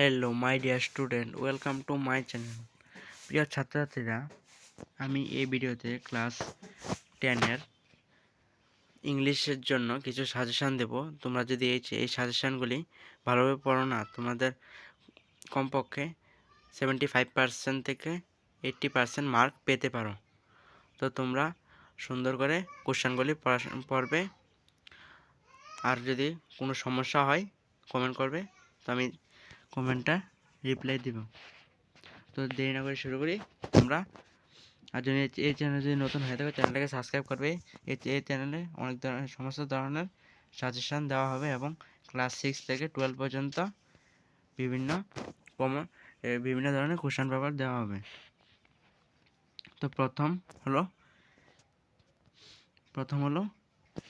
Hello my dear student, welcome to my channel. প্রিয় ছাত্রছাত্রীরা, আমি এই ভিডিওতে ক্লাস 10-এর ইংলিশের জন্য কিছু সাজেশান দেব। তোমরা যদি এই সাজেশানগুলি ভালোভাবে পড়ো না, তোমাদের কমপক্ষে 75% থেকে 80% মার্ক পেতে পারো। তো তোমরা সুন্দর করে কোশ্চেনগুলি পড়বে। আর যদি কোনো সমস্যা হয় কমেন্ট করবে, তো আমি কমেন্টটা রিপ্লাই দিব। তো দেরি না করে শুরু করি। তোমরা আর যদি এই চ্যানেল যদি নতুন হয়ে থাকে চ্যানেলটাকে সাবস্ক্রাইব করবে। এই চ্যানেলে অনেক ধরনের সমস্ত ধরনের সাজেশান দেওয়া হবে এবং ক্লাস 6 থেকে 12 পর্যন্ত বিভিন্ন বিভিন্ন ধরনের কোশ্চেন পেপার দেওয়া হবে। তো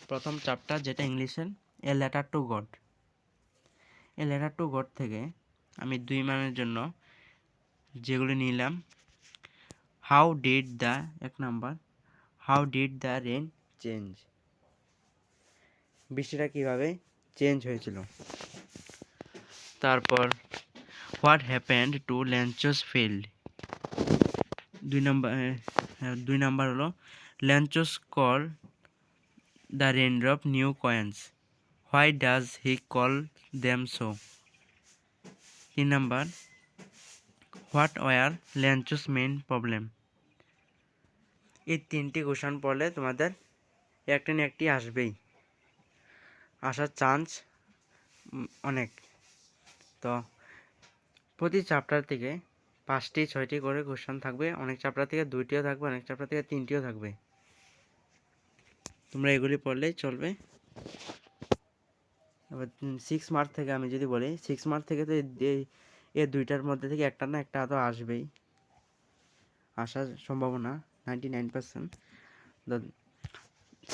প্রথম চ্যাপ্টার, যেটা ইংলিশের a letter to God. A letter to God থেকে আমি 2 মানের জন্য যেগুলি নিলাম, এক number, how did the rain change, বৃষ্টিটা কীভাবে চেঞ্জ হয়েছিল। তারপর what happened to Lencho's field. 2 number হলো Lencho's call the raindrop new coins, why does he call them so. 3 number, what were Lencho's main problem. এই 3টি question পড়লে তোমাদের একটা না একটি আসবেই, আসার চান্স অনেক। তো প্রতি চ্যাপ্টার থেকে 5টি 6টি করে কোশ্চেন থাকবে। অনেক চ্যাপ্টার থেকে 2টিও থাকবে, অনেক চ্যাপ্টার থেকে 3টিও থাকবে। তোমরা এগুলি পড়লেই চলবে। এবার 6 মার্ক থেকে আমি যদি বলি, 6 মার্ক থেকে তো এই 2টার মধ্যে থেকে একটা না একটা তো আসবেই, আসার সম্ভাবনা 99%।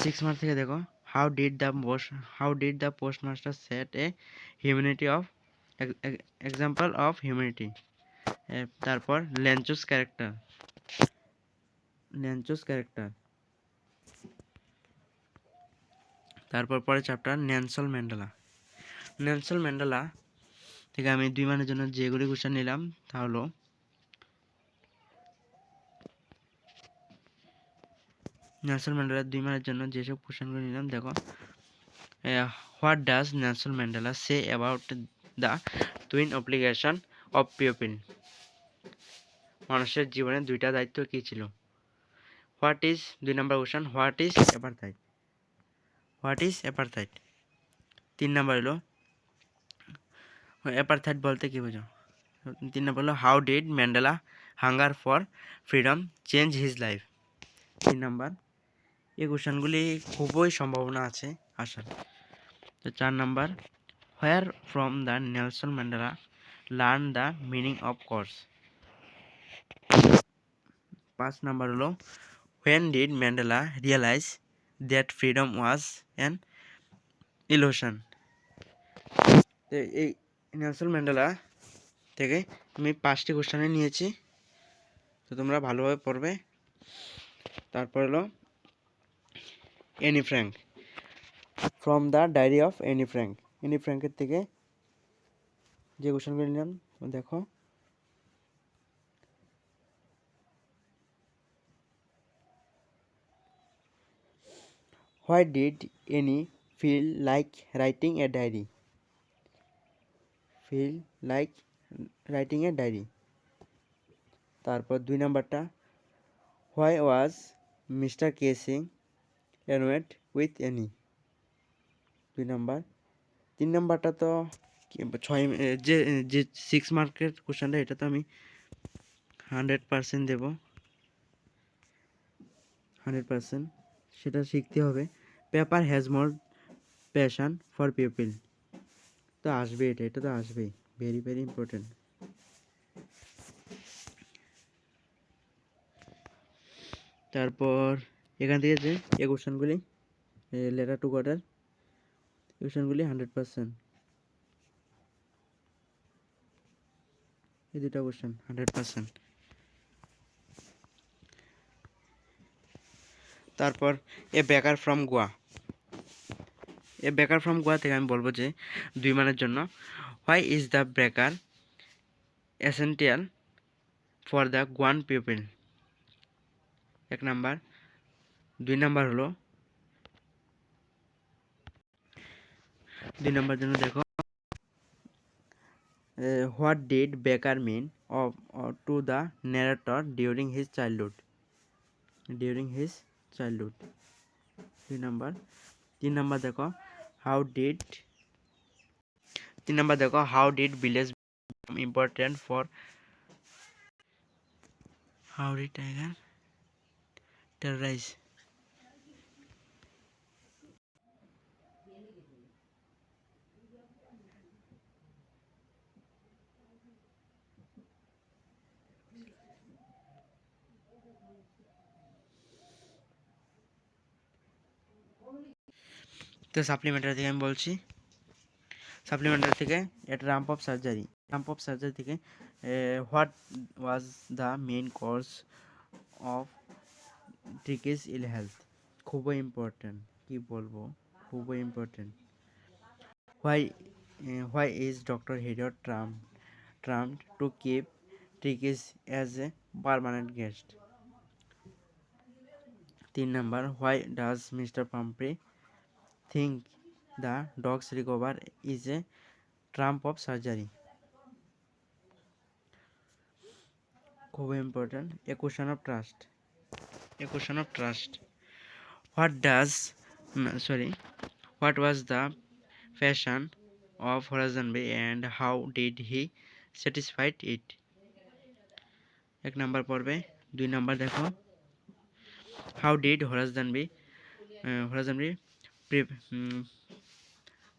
6 মার্ক থেকে দেখো, how did the postmaster set A humanity of example of humanity. তারপর ল্যাঞ্চোস ক্যারেক্টার। তারপর পরে চ্যাপ্টার নেলসন ম্যান্ডেলা থেকে আমি 2 মানের জন্য যেগুলি কোশ্চেন নিলাম তা হলো, নেলসন ম্যান্ডেলা 2 মানের জন্য যেসব কোশ্চেনগুলো নিলাম দেখো, what does Nelson Mandela say about the twin obligation of people. মানুষের জীবনে 2টা দায়িত্ব কী ছিল। 2 number question, what is apartheid. 3 number হলো অ্যাপারথাইড বলতে কী বোঝো। 3 নাম্বার হলো how did Mandela hunger for freedom change his life. 3 number, এই কোশ্চেনগুলি খুবই সম্ভাবনা আছে আসার। তো 4 number, where from the Nelson Mandela learn the meaning of course. 5 number হলো when did Mandela realise that freedom was an illusion. তো এই নেলসন ম্যান্ডেলা থেকে আমি 5টি কোশ্চেনে নিয়েছি, তো তোমরা ভালোভাবে পড়বে। তারপর হলো Anne Frank, from the diary of Anne ফ্র্যাঙ্কের থেকে যে কোশ্চেনগুলো নিলাম দেখো, why did Anne feel like writing a diary. তারপর 2 নাম্বারটা, why was Mr Keesing annoyed with Anne. 2 number. 3 নাম্বারটা তো 6 মার্কের কোশ্চেনটা, এটা তো আমি 100% দেব, 100% সেটা শিখতে হবে। Paper has more passion for people. তো আসবে, এটা তো আসবেই, ভেরি ভেরি ইম্পর্টেন্ট। তারপর এখান থেকে যে এই কোশ্চেনগুলি লেটার টু গডের কোশ্চেনগুলি 100%, এই 2টা কোশ্চেন 100%। তারপর এ বেকার ফ্রম গোয়া থেকে আমি বলবো যে 2 মানের জন্য, why is the baker essential for the one people. 1 number. 2 number হলো 2 নাম্বার জন্য দেখো, what did baker mean of to the narrator during his childhood. 2 number. 3 number দেখো, how did village become important for how did tiger terrorize। তো supplementary থেকে আমি বলছি, supplementary থেকে এটা রাম্প অফ সার্জারি থেকে what was the main cause of Tricki's ill health. খুবই important, কি বলবো, খুবই important. Why is doctor Herriot tempted to keep Tricki's as a permanent guest. 3 number, why does Mr Pumphrey think the dog's recover is a trump of surgery। খুবই important. A question of trust। What was the passion of Horace and how did he satisfy it। 1 number পড়বে। 2 number দেখো, how did Horace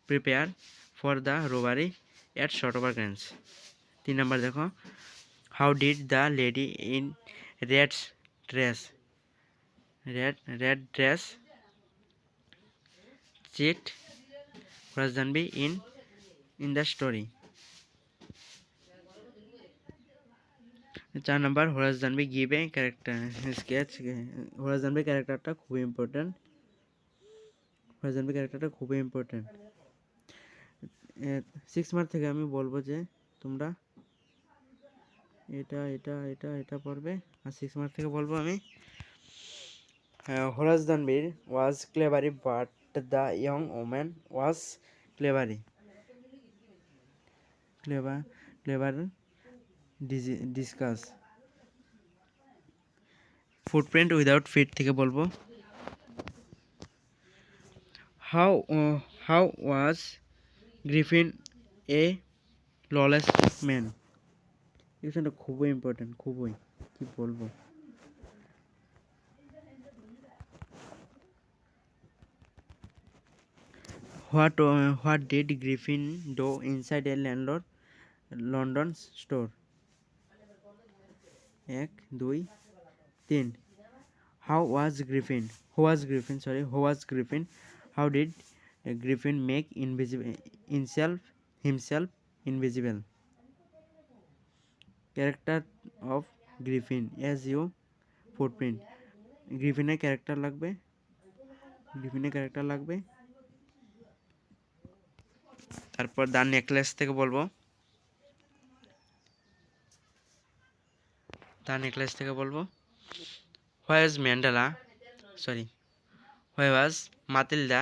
prepare for the robbery at Shotover Grange। 3 number দেখো, how did the lady in red dress cheat Horace in the story। 4 number, Horace Danby give a character sketch. Horace Danby ক্যারেক্টারটা খুবই important. 6 mark থেকে আমি বলবো যে তোমরা এটা পড়বে। আর 6 মার্ক থেকে বলবো আমি, হোরাস দানবির was clever but the young woman was clever discuss. Footprint without feet থেকে বলবো, how was Griffin a lawless man. এটা খুবই ইম্পর্টেন্ট, খুবই, কি বলবো। What did Griffin do inside a London store. 1 2 3। How was Griffin? How did Griffin make himself invisible? Character of Griffin as you footprint. গ্রিফিনের character লাগবে। তারপর the necklace থেকে বলবো, Why was Matilda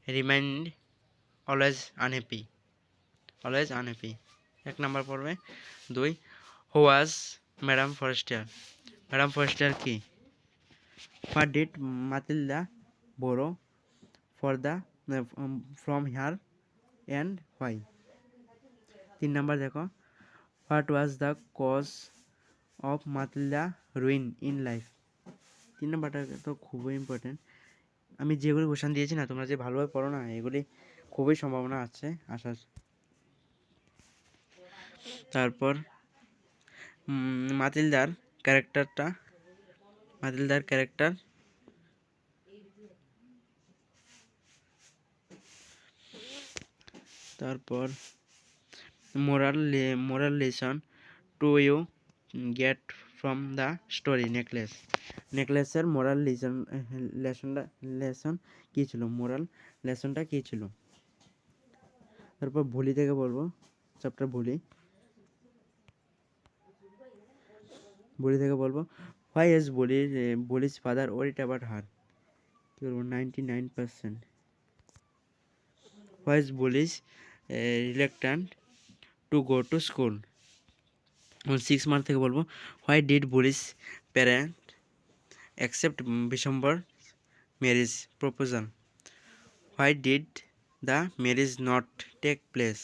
remained always unhappy। 1 number পড়বে। 2, Who was madam Forster কি। What did Matilda borrow from her and why। 3 number দেখো, What was the cause of Matilda ruin in life। 3 নাম্বারটা তো খুবই important. আমি যেগুলি কোশ্চেন দিয়েছি না, তোমরা যে ভালোভাবে পড়ো না, এগুলি খুবই সম্ভাবনা আছে আসার। তারপর মাতিলদার ক্যারেক্টার, তারপর moral lesson to you get from the story নেকলেসের মোরাল লেসন কী ছিল, মোরাল লেসনটা কী ছিল। তারপর ভুলি থেকে বলবো, চ্যাপ্টার ভুলি। বুলি থেকে বলবো why is Bholi's father worried about her, কী বলবো 99%। Why is Bholi's reluctant to go to school. 6 month থেকে বলবো why did Bholi's parent accept Bishamber marriage proposal. Why did the marriage not take place.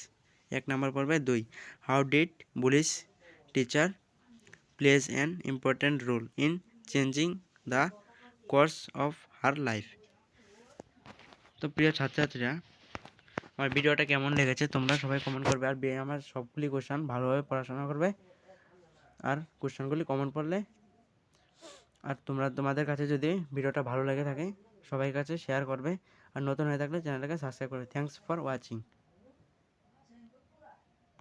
1 number পড়বে 2 how did Bholi's teacher plays an important role in changing the course of her life. তো প্রিয় ছাত্রছাত্রীরা, আমার ভিডিওটা কেমন লেগেছে তোমরা সবাই কমেন্ট করবে, আর আমার সবগুলি কোশ্চেন ভালোভাবে পড়াশোনা করবে, আর কোশ্চেনগুলি কমন পড়লে, আর তোমাদের কাছে যদি ভিডিওটা ভালো লেগে থাকে সবাই কাছে শেয়ার করবে, আর নতুন হয়ে থাকলে চ্যানেলটাকে সাবস্ক্রাইব করবে। Thanks for watching.